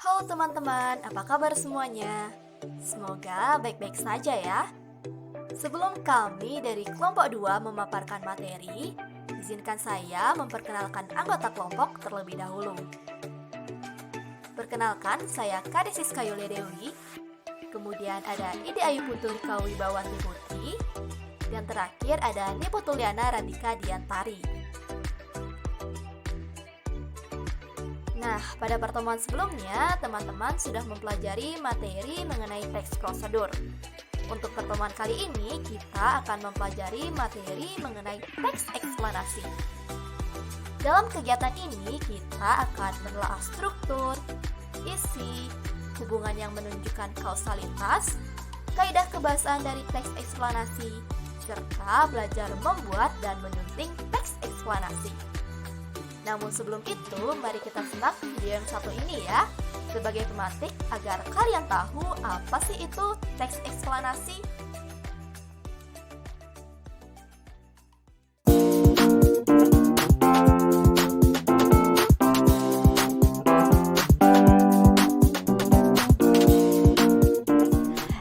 Halo teman-teman, apa kabar semuanya? Semoga baik-baik saja ya. Sebelum kami dari kelompok 2 memaparkan materi, izinkan saya memperkenalkan anggota kelompok terlebih dahulu. Perkenalkan, saya Kadesis Kayule Dewi, kemudian ada Ide Ayu Putri Kawibawanti Putri, dan terakhir ada Niputuliana Randika Diantari. Nah, pada pertemuan sebelumnya, teman-teman sudah mempelajari materi mengenai teks prosedur. Untuk pertemuan kali ini, kita akan mempelajari materi mengenai teks eksplanasi. Dalam kegiatan ini, kita akan menelaah struktur, isi, hubungan yang menunjukkan kausalitas, kaidah kebahasaan dari teks eksplanasi, serta belajar membuat dan menyunting teks eksplanasi. Namun sebelum itu, mari kita simak video yang satu ini ya, sebagai tematik agar kalian tahu apa sih itu teks eksplanasi.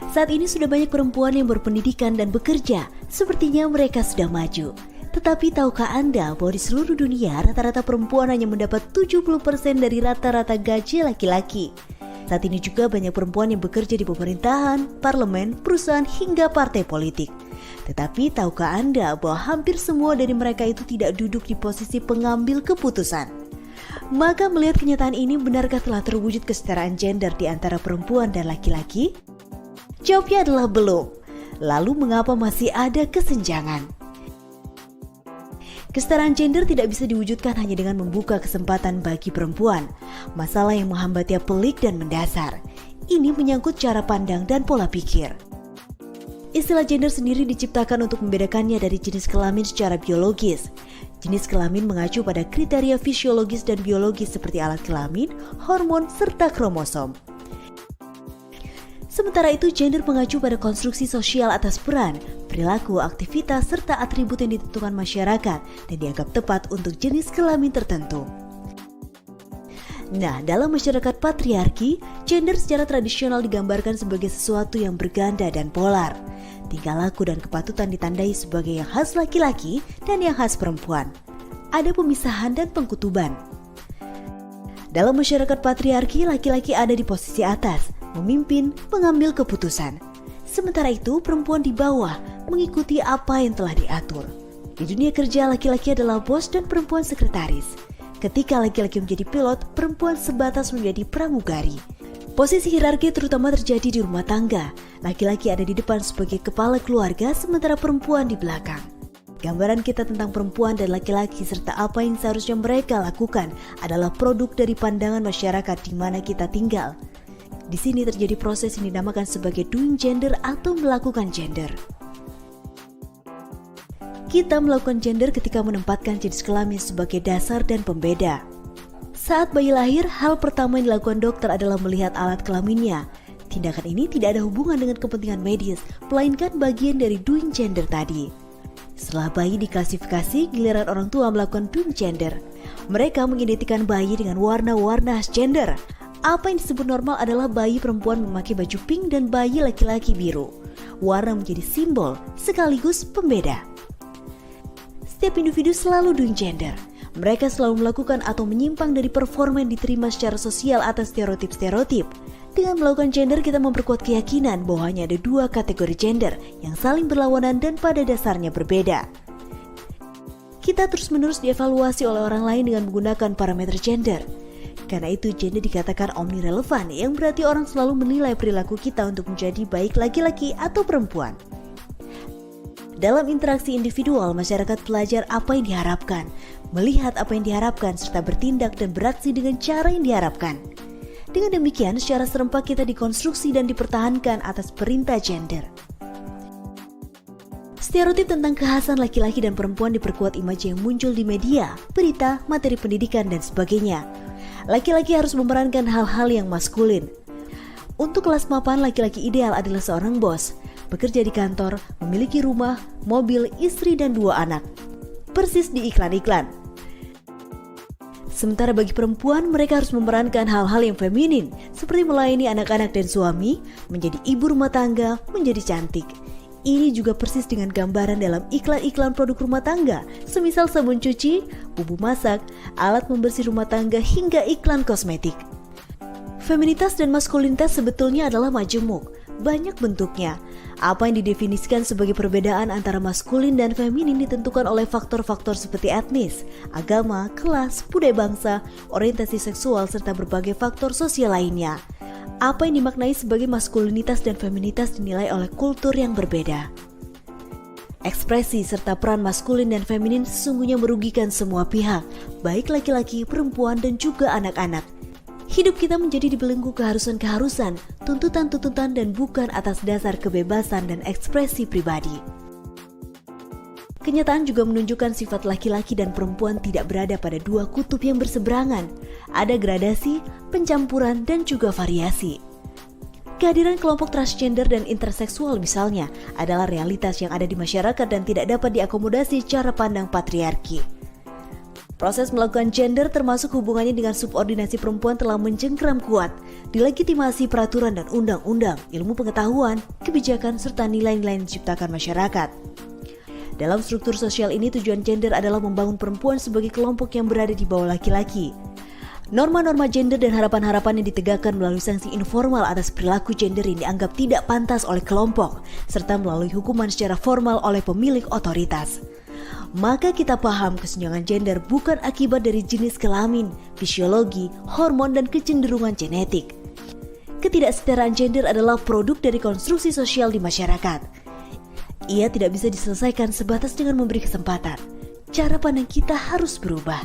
Saat ini sudah banyak perempuan yang berpendidikan dan bekerja, sepertinya mereka sudah maju. Tetapi tahukah Anda bahwa di seluruh dunia rata-rata perempuan hanya mendapat 70% dari rata-rata gaji laki-laki? Saat ini juga banyak perempuan yang bekerja di pemerintahan, parlemen, perusahaan hingga partai politik. Tetapi tahukah Anda bahwa hampir semua dari mereka itu tidak duduk di posisi pengambil keputusan? Maka melihat kenyataan ini, benarkah telah terwujud kesetaraan gender di antara perempuan dan laki-laki? Jawabnya adalah belum. Lalu mengapa masih ada kesenjangan? Kesetaraan gender tidak bisa diwujudkan hanya dengan membuka kesempatan bagi perempuan. Masalah yang menghambatnya pelik dan mendasar. Ini menyangkut cara pandang dan pola pikir. Istilah gender sendiri diciptakan untuk membedakannya dari jenis kelamin secara biologis. Jenis kelamin mengacu pada kriteria fisiologis dan biologis seperti alat kelamin, hormon, serta kromosom. Sementara itu, gender mengacu pada konstruksi sosial atas peran, perilaku, aktivitas, serta atribut yang ditentukan masyarakat dan dianggap tepat untuk jenis kelamin tertentu. Nah, dalam masyarakat patriarki, gender secara tradisional digambarkan sebagai sesuatu yang berganda dan polar. Tingkah laku dan kepatutan ditandai sebagai yang khas laki-laki dan yang khas perempuan. Ada pemisahan dan pengkutuban. Dalam masyarakat patriarki, laki-laki ada di posisi atas, memimpin, mengambil keputusan. Sementara itu, perempuan di bawah mengikuti apa yang telah diatur. Di dunia kerja, laki-laki adalah bos dan perempuan sekretaris. Ketika laki-laki menjadi pilot, perempuan sebatas menjadi pramugari. Posisi hierarki terutama terjadi di rumah tangga. Laki-laki ada di depan sebagai kepala keluarga, sementara perempuan di belakang. Gambaran kita tentang perempuan dan laki-laki serta apa yang seharusnya mereka lakukan adalah produk dari pandangan masyarakat di mana kita tinggal. Di sini terjadi proses yang dinamakan sebagai doing gender atau melakukan gender. Kita melakukan gender ketika menempatkan jenis kelamin sebagai dasar dan pembeda. Saat bayi lahir, hal pertama yang dilakukan dokter adalah melihat alat kelaminnya. Tindakan ini tidak ada hubungan dengan kepentingan medis, melainkan bagian dari doing gender tadi. Setelah bayi diklasifikasi, giliran orang tua melakukan doing gender. Mereka mengidentikan bayi dengan warna-warna khas gender. Apa yang disebut normal adalah bayi perempuan memakai baju pink dan bayi laki-laki biru. Warna menjadi simbol sekaligus pembeda. Setiap individu selalu doing gender. Mereka selalu melakukan atau menyimpang dari performa yang diterima secara sosial atas stereotip-stereotip. Dengan melakukan gender, kita memperkuat keyakinan bahwa hanya ada dua kategori gender yang saling berlawanan dan pada dasarnya berbeda. Kita terus-menerus dievaluasi oleh orang lain dengan menggunakan parameter gender. Karena itu gender dikatakan omnirelevan, yang berarti orang selalu menilai perilaku kita untuk menjadi baik laki-laki atau perempuan. Dalam interaksi individual, masyarakat belajar apa yang diharapkan, melihat apa yang diharapkan, serta bertindak dan beraksi dengan cara yang diharapkan. Dengan demikian, secara serempak kita dikonstruksi dan dipertahankan atas perintah gender. Stereotip tentang kekhasan laki-laki dan perempuan diperkuat image yang muncul di media, berita, materi pendidikan, dan sebagainya. Laki-laki harus memerankan hal-hal yang maskulin. Untuk kelas mapan, laki-laki ideal adalah seorang bos, bekerja di kantor, memiliki rumah, mobil, istri, dan 2 anak. Persis di iklan-iklan. Sementara bagi perempuan, mereka harus memerankan hal-hal yang feminin, seperti melayani anak-anak dan suami, menjadi ibu rumah tangga, menjadi cantik. Ini juga persis dengan gambaran dalam iklan-iklan produk rumah tangga, semisal sabun cuci, bumbu masak, alat membersih rumah tangga, hingga iklan kosmetik. Feminitas dan maskulinitas sebetulnya adalah majemuk, banyak bentuknya. Apa yang didefinisikan sebagai perbedaan antara maskulin dan feminin ditentukan oleh faktor-faktor seperti etnis, agama, kelas, budaya bangsa, orientasi seksual, serta berbagai faktor sosial lainnya. Apa yang dimaknai sebagai maskulinitas dan feminitas dinilai oleh kultur yang berbeda. Ekspresi serta peran maskulin dan feminin sesungguhnya merugikan semua pihak, baik laki-laki, perempuan, dan juga anak-anak. Hidup kita menjadi dibelenggu keharusan-keharusan, tuntutan-tuntutan, dan bukan atas dasar kebebasan dan ekspresi pribadi. Kenyataan juga menunjukkan sifat laki-laki dan perempuan tidak berada pada dua kutub yang berseberangan. Ada gradasi, pencampuran, dan juga variasi. Kehadiran kelompok transgender dan interseksual misalnya adalah realitas yang ada di masyarakat dan tidak dapat diakomodasi cara pandang patriarki. Proses melakukan gender termasuk hubungannya dengan subordinasi perempuan telah mencengkram kuat, dilegitimasi peraturan dan undang-undang, ilmu pengetahuan, kebijakan, serta nilai-nilai yang diciptakan masyarakat. Dalam struktur sosial ini tujuan gender adalah membangun perempuan sebagai kelompok yang berada di bawah laki-laki. Norma-norma gender dan harapan-harapan yang ditegakkan melalui sanksi informal atas perilaku gender yang dianggap tidak pantas oleh kelompok, serta melalui hukuman secara formal oleh pemilik otoritas. Maka kita paham kesenjangan gender bukan akibat dari jenis kelamin, fisiologi, hormon, dan kecenderungan genetik. Ketidaksetaraan gender adalah produk dari konstruksi sosial di masyarakat. Ia tidak bisa diselesaikan sebatas dengan memberi kesempatan. Cara pandang kita harus berubah.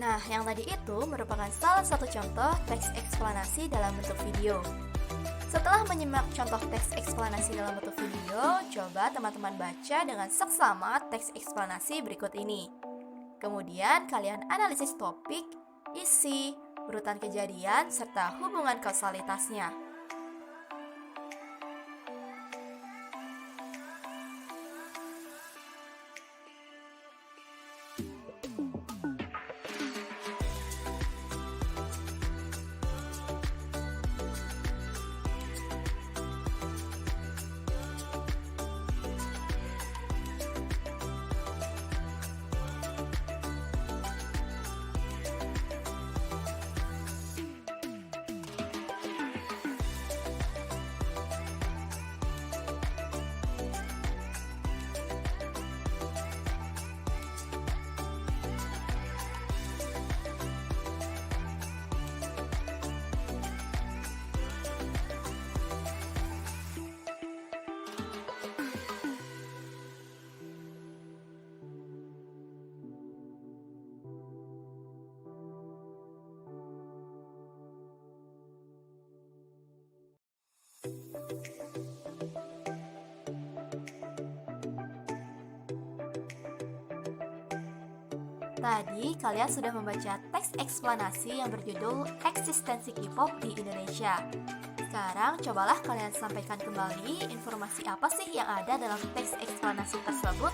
Nah, yang tadi itu merupakan salah satu contoh teks eksplanasi dalam bentuk video. Setelah menyimak contoh teks eksplanasi dalam bentuk video, coba teman-teman baca dengan seksama teks eksplanasi berikut ini. Kemudian kalian analisis topik, isi, urutan kejadian, serta hubungan kausalitasnya. Tadi kalian sudah membaca teks eksplanasi yang berjudul Eksistensi K-pop di Indonesia. Sekarang cobalah kalian sampaikan kembali informasi apa sih yang ada dalam teks eksplanasi tersebut.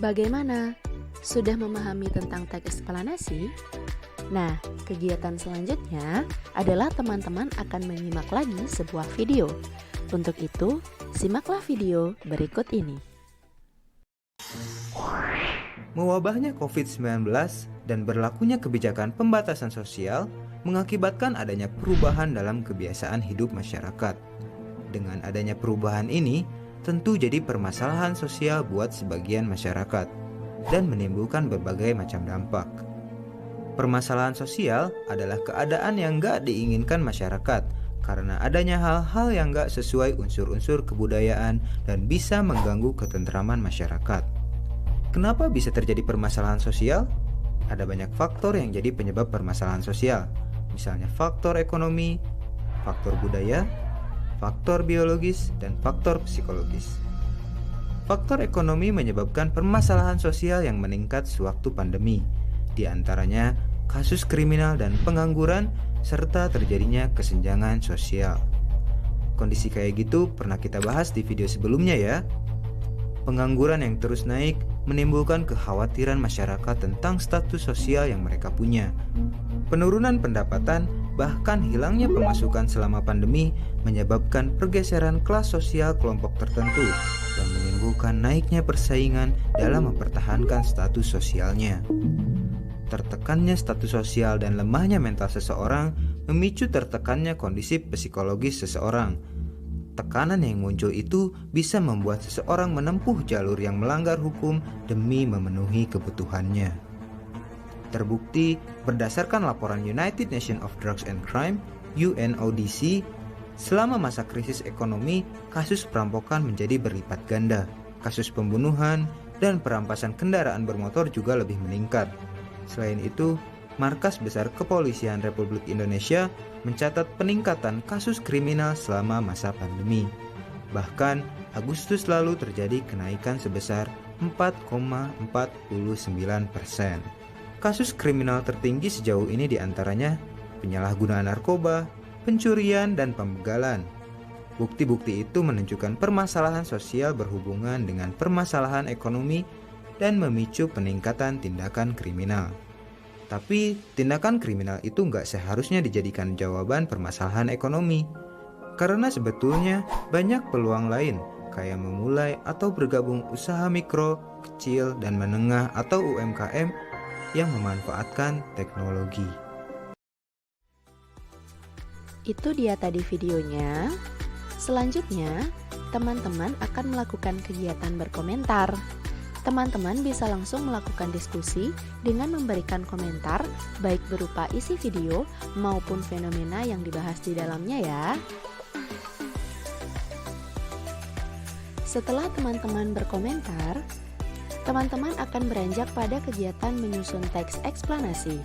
Bagaimana? Sudah memahami tentang teks eksplanasi? Nah, kegiatan selanjutnya adalah teman-teman akan menyimak lagi sebuah video. Untuk itu, simaklah video berikut ini. Mewabahnya COVID-19 dan berlakunya kebijakan pembatasan sosial mengakibatkan adanya perubahan dalam kebiasaan hidup masyarakat. Dengan adanya perubahan ini, tentu jadi permasalahan sosial buat sebagian masyarakat. dan menimbulkan berbagai macam dampak. Permasalahan sosial adalah keadaan yang gak diinginkan masyarakat karena adanya hal-hal yang gak sesuai unsur-unsur kebudayaan dan bisa mengganggu ketentraman masyarakat. Kenapa bisa terjadi permasalahan sosial? Ada banyak faktor yang jadi penyebab permasalahan sosial, misalnya faktor ekonomi, faktor budaya, faktor biologis, dan faktor psikologis. Faktor ekonomi menyebabkan permasalahan sosial yang meningkat sewaktu pandemi, di antaranya kasus kriminal dan pengangguran, serta terjadinya kesenjangan sosial. Kondisi kayak gitu pernah kita bahas di video sebelumnya ya. Pengangguran yang terus naik menimbulkan kekhawatiran masyarakat tentang status sosial yang mereka punya. Penurunan pendapatan, bahkan hilangnya pemasukan selama pandemi menyebabkan pergeseran kelas sosial kelompok tertentu dan menimbulkan naiknya persaingan dalam mempertahankan status sosialnya. Tertekannya status sosial dan lemahnya mental seseorang memicu tertekannya kondisi psikologis seseorang. Tekanan yang muncul itu bisa membuat seseorang menempuh jalur yang melanggar hukum demi memenuhi kebutuhannya. Terbukti berdasarkan laporan United Nations of Drugs and Crime (UNODC), selama masa krisis ekonomi, kasus perampokan menjadi berlipat ganda. Kasus pembunuhan dan perampasan kendaraan bermotor juga lebih meningkat. Selain itu, Markas Besar Kepolisian Republik Indonesia mencatat peningkatan kasus kriminal selama masa pandemi. Bahkan, Agustus lalu terjadi kenaikan sebesar 4,49%. Kasus kriminal tertinggi sejauh ini diantaranya penyalahgunaan narkoba, pencurian, dan pembegalan. Bukti-bukti itu menunjukkan permasalahan sosial berhubungan dengan permasalahan ekonomi dan memicu peningkatan tindakan kriminal. Tapi tindakan kriminal itu nggak seharusnya dijadikan jawaban permasalahan ekonomi. Karena sebetulnya banyak peluang lain, kayak memulai atau bergabung usaha mikro, kecil, dan menengah atau UMKM yang memanfaatkan teknologi. Itu dia tadi videonya. Selanjutnya, teman-teman akan melakukan kegiatan berkomentar. Teman-teman bisa langsung melakukan diskusi dengan memberikan komentar baik berupa isi video maupun fenomena yang dibahas di dalamnya ya. Setelah teman-teman berkomentar, teman-teman akan beranjak pada kegiatan menyusun teks eksplanasi.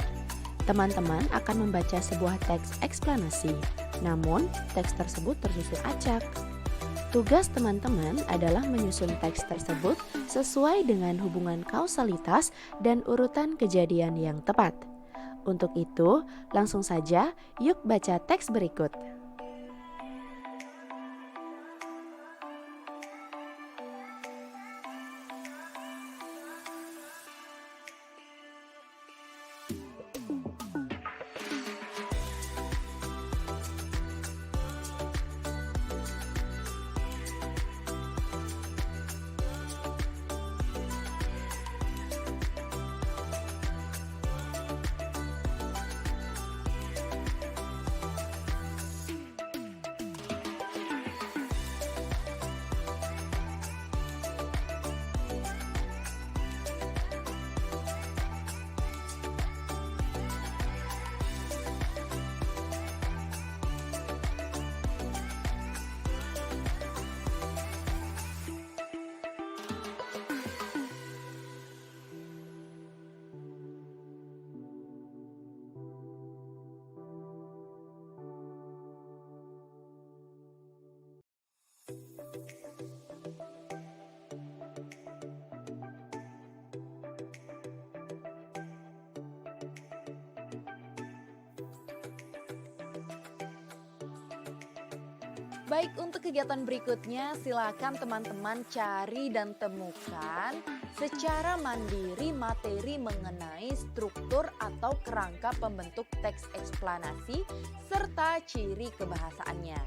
Teman-teman akan membaca sebuah teks eksplanasi, namun teks tersebut tersusun acak. Tugas teman-teman adalah menyusun teks tersebut sesuai dengan hubungan kausalitas dan urutan kejadian yang tepat. Untuk itu, langsung saja yuk baca teks berikut. Baik, untuk kegiatan berikutnya silakan teman-teman cari dan temukan secara mandiri materi mengenai struktur atau kerangka pembentuk teks eksplanasi serta ciri kebahasaannya.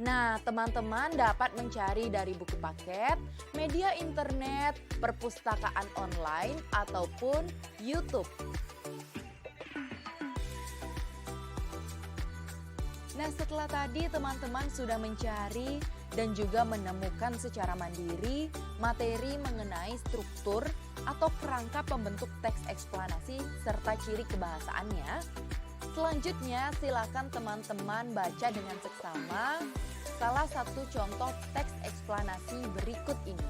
Nah, teman-teman dapat mencari dari buku paket, media internet, perpustakaan online, ataupun YouTube. Nah, setelah tadi teman-teman sudah mencari dan juga menemukan secara mandiri materi mengenai struktur atau kerangka pembentuk teks eksplanasi serta ciri kebahasaannya. Selanjutnya, silakan teman-teman baca dengan seksama salah satu contoh teks eksplanasi berikut ini.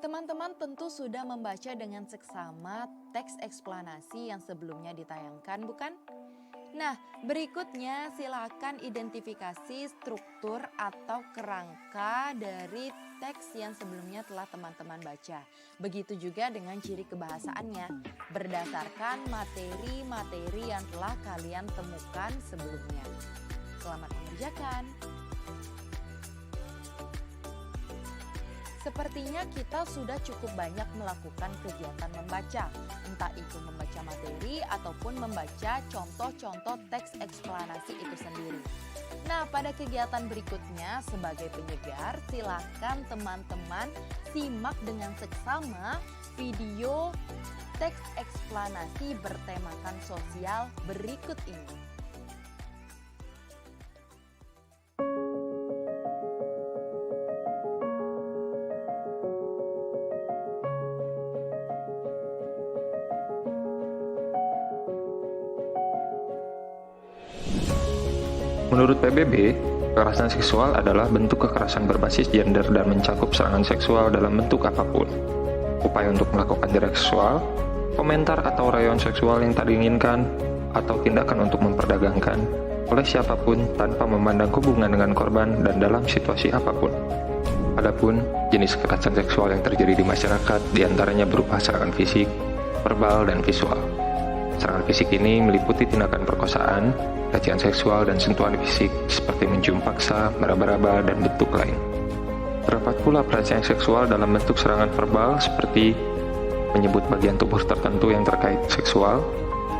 Teman-teman tentu sudah membaca dengan seksama teks eksplanasi yang sebelumnya ditayangkan, bukan? Nah, berikutnya silakan identifikasi struktur atau kerangka dari teks yang sebelumnya telah teman-teman baca. Begitu juga dengan ciri kebahasaannya, berdasarkan materi-materi yang telah kalian temukan sebelumnya. Selamat mengerjakan! Sepertinya kita sudah cukup banyak melakukan kegiatan membaca, entah itu membaca materi ataupun membaca contoh-contoh teks eksplanasi itu sendiri. Nah, pada kegiatan berikutnya sebagai penyegar, silakan teman-teman simak dengan seksama video teks eksplanasi bertemakan sosial berikut ini. Menurut PBB, kekerasan seksual adalah bentuk kekerasan berbasis gender dan mencakup serangan seksual dalam bentuk apapun. Upaya untuk melakukan tindak seksual, komentar atau rayuan seksual yang tak diinginkan, atau tindakan untuk memperdagangkan oleh siapapun tanpa memandang hubungan dengan korban dan dalam situasi apapun. Adapun jenis kekerasan seksual yang terjadi di masyarakat diantaranya berupa serangan fisik, verbal, dan visual. Serangan fisik ini meliputi tindakan perkosaan, pelecehan seksual, dan sentuhan fisik seperti mencium paksa, meraba-raba, dan bentuk lain. Terdapat pula pelecehan seksual dalam bentuk serangan verbal seperti menyebut bagian tubuh tertentu yang terkait seksual,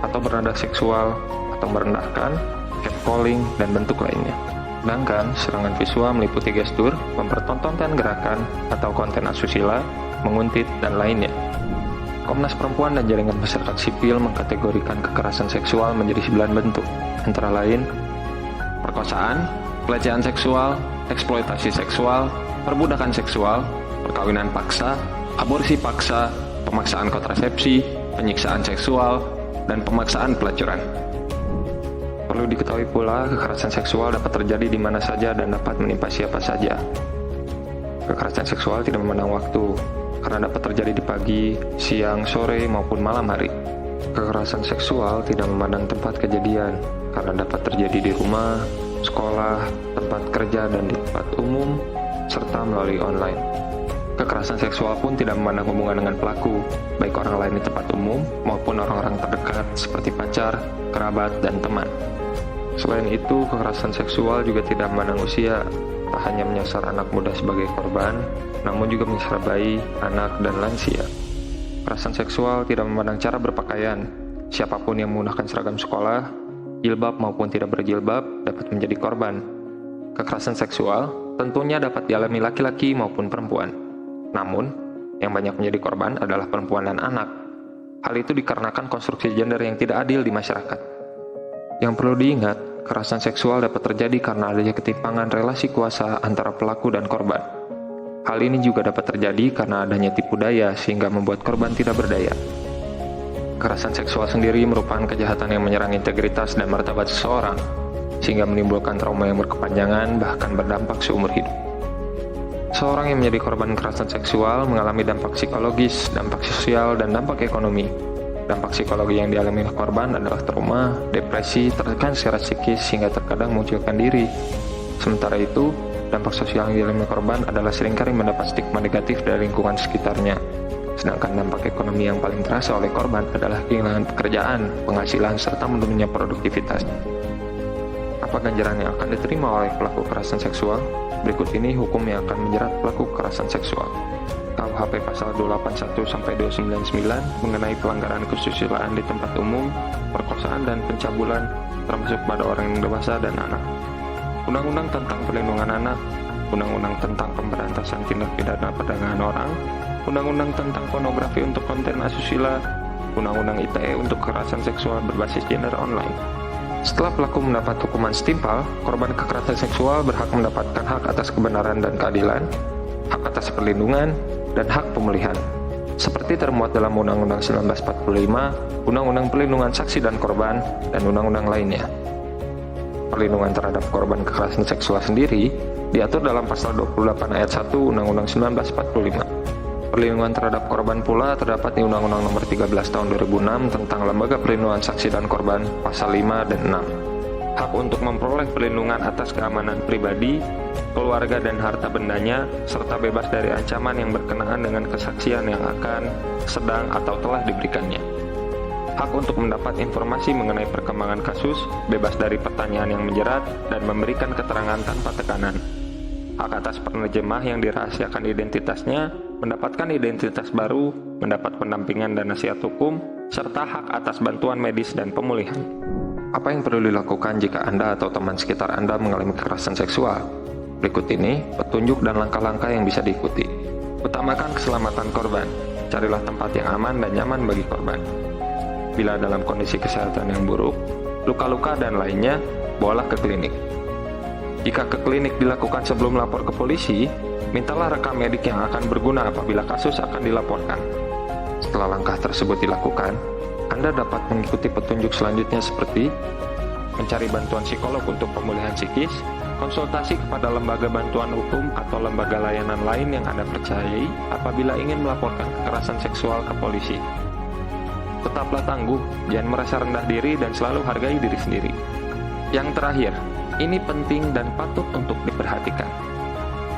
atau bernada seksual, atau merendahkan, catcalling, dan bentuk lainnya. Sedangkan serangan visual meliputi gestur, mempertontonkan gerakan atau konten asusila, menguntit, dan lainnya. Komnas Perempuan dan Jaringan Masyarakat Sipil mengkategorikan kekerasan seksual menjadi 9 bentuk, antara lain perkosaan, pelecehan seksual, eksploitasi seksual, perbudakan seksual, perkawinan paksa, aborsi paksa, pemaksaan kontrasepsi, penyiksaan seksual, dan pemaksaan pelacuran. Perlu diketahui pula, kekerasan seksual dapat terjadi di mana saja dan dapat menimpa siapa saja. Kekerasan seksual tidak memandang waktu, karena dapat terjadi di pagi, siang, sore, maupun malam hari. Kekerasan seksual tidak memandang tempat kejadian, karena dapat terjadi di rumah, sekolah, tempat kerja, dan di tempat umum, serta melalui online. Kekerasan seksual pun tidak memandang hubungan dengan pelaku, baik orang lain di tempat umum maupun orang-orang terdekat seperti pacar, kerabat, dan teman. Selain itu, kekerasan seksual juga tidak memandang usia, tak hanya menyasar anak muda sebagai korban, namun juga menyasar bayi, anak, dan lansia. Kekerasan seksual tidak memandang cara berpakaian. Siapapun yang menggunakan seragam sekolah, jilbab maupun tidak berjilbab, dapat menjadi korban. Kekerasan seksual tentunya dapat dialami laki-laki maupun perempuan. Namun, yang banyak menjadi korban adalah perempuan dan anak. Hal itu dikarenakan konstruksi gender yang tidak adil di masyarakat. Yang perlu diingat, kekerasan seksual dapat terjadi karena adanya ketimpangan relasi kuasa antara pelaku dan korban. Hal ini juga dapat terjadi karena adanya tipu daya sehingga membuat korban tidak berdaya. Kekerasan seksual sendiri merupakan kejahatan yang menyerang integritas dan martabat seseorang, sehingga menimbulkan trauma yang berkepanjangan bahkan berdampak seumur hidup. Seorang yang menjadi korban kekerasan seksual mengalami dampak psikologis, dampak sosial, dan dampak ekonomi. Dampak psikologi yang dialami oleh korban adalah trauma, depresi, tertekan secara psikis hingga terkadang munculkan diri. Sementara itu, dampak sosial yang dialami korban adalah seringkali mendapat stigma negatif dari lingkungan sekitarnya. Sedangkan dampak ekonomi yang paling terasa oleh korban adalah kehilangan pekerjaan, penghasilan, serta menurunnya produktivitas. Apa ganjaran yang akan diterima oleh pelaku kekerasan seksual? Berikut ini hukum yang akan menjerat pelaku kekerasan seksual. KUHP pasal 281-299 mengenai pelanggaran kesusilaan di tempat umum, perkosaan dan pencabulan termasuk pada orang yang dewasa dan anak. Undang-Undang tentang Perlindungan Anak, Undang-Undang tentang Pemberantasan Tindak Pidana Perdagangan Orang, Undang-Undang tentang Pornografi untuk konten asusila, Undang-Undang ITE untuk kekerasan seksual berbasis gender online. Setelah pelaku mendapat hukuman setimpal, korban kekerasan seksual berhak mendapatkan hak atas kebenaran dan keadilan, hak atas perlindungan, dan hak pemulihan. Seperti termuat dalam Undang-Undang 1945, Undang-Undang Perlindungan Saksi dan Korban, dan undang-undang lainnya. Perlindungan terhadap korban kekerasan seksual sendiri diatur dalam pasal 28 ayat 1 Undang-Undang 1945. Perlindungan terhadap korban pula terdapat di Undang-Undang Nomor 13 Tahun 2006 tentang Lembaga Perlindungan Saksi dan Korban, pasal 5 dan 6. Hak untuk memperoleh perlindungan atas keamanan pribadi, keluarga dan harta bendanya, serta bebas dari ancaman yang berkenaan dengan kesaksian yang akan, sedang, atau telah diberikannya. Hak untuk mendapat informasi mengenai perkembangan kasus, bebas dari pertanyaan yang menjerat, dan memberikan keterangan tanpa tekanan. Hak atas penerjemah yang dirahasiakan identitasnya, mendapatkan identitas baru, mendapat pendampingan dan nasihat hukum, serta hak atas bantuan medis dan pemulihan. Apa yang perlu dilakukan jika Anda atau teman sekitar Anda mengalami kekerasan seksual? Berikut ini petunjuk dan langkah-langkah yang bisa diikuti. Utamakan keselamatan korban. Carilah tempat yang aman dan nyaman bagi korban. Bila dalam kondisi kesehatan yang buruk, luka-luka dan lainnya, bawalah ke klinik. Jika ke klinik dilakukan sebelum lapor ke polisi, mintalah rekam medik yang akan berguna apabila kasus akan dilaporkan. Setelah langkah tersebut dilakukan, Anda dapat mengikuti petunjuk selanjutnya seperti mencari bantuan psikolog untuk pemulihan psikis, konsultasi kepada lembaga bantuan hukum atau lembaga layanan lain yang Anda percayai apabila ingin melaporkan kekerasan seksual ke polisi. Tetaplah tangguh, jangan merasa rendah diri dan selalu hargai diri sendiri. Yang terakhir, ini penting dan patut untuk diperhatikan.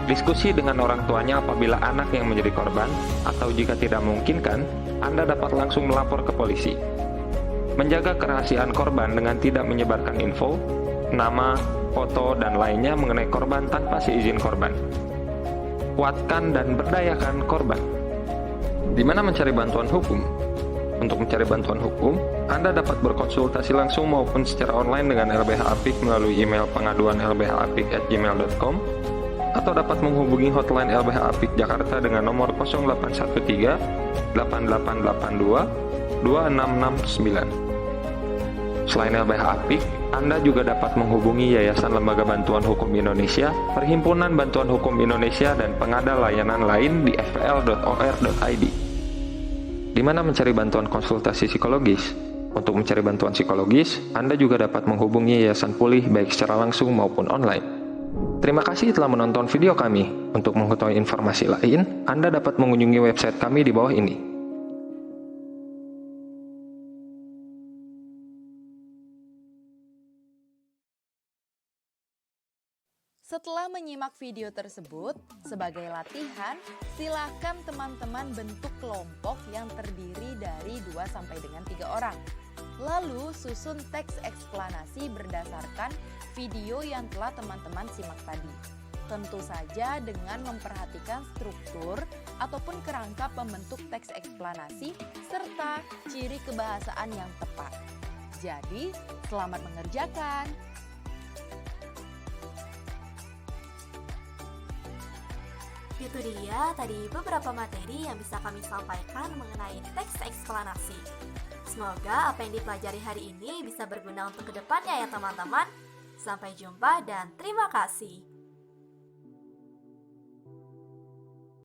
Diskusi dengan orang tuanya apabila anak yang menjadi korban, atau jika tidak memungkinkan, Anda dapat langsung melapor ke polisi. Menjaga kerahasiaan korban dengan tidak menyebarkan info, nama, foto, dan lainnya mengenai korban tanpa seizin korban. Kuatkan dan berdayakan korban. Di mana mencari bantuan hukum? Untuk mencari bantuan hukum, Anda dapat berkonsultasi langsung maupun secara online dengan LBH Apik melalui email pengaduan-lbhapik@gmail.com atau dapat menghubungi hotline LBH Apik Jakarta dengan nomor 0813 8882 2669. Selain LBH Apik, Anda juga dapat menghubungi Yayasan Lembaga Bantuan Hukum Indonesia, Perhimpunan Bantuan Hukum Indonesia, dan pengada layanan lain di fpl.or.id. Di mana mencari bantuan konsultasi psikologis. Untuk mencari bantuan psikologis, Anda juga dapat menghubungi Yayasan Pulih baik secara langsung maupun online. Terima kasih telah menonton video kami. Untuk mengetahui informasi lain, Anda dapat mengunjungi website kami di bawah ini. Setelah menyimak video tersebut, sebagai latihan, silakan teman-teman bentuk kelompok yang terdiri dari 2 sampai dengan 3 orang. Lalu susun teks eksplanasi berdasarkan video yang telah teman-teman simak tadi. Tentu saja dengan memperhatikan struktur ataupun kerangka pembentuk teks eksplanasi serta ciri kebahasaan yang tepat. Jadi, selamat mengerjakan. Itu dia tadi beberapa materi yang bisa kami sampaikan mengenai teks eksplanasi. Semoga apa yang dipelajari hari ini bisa berguna untuk kedepannya ya teman-teman. Sampai jumpa dan terima kasih.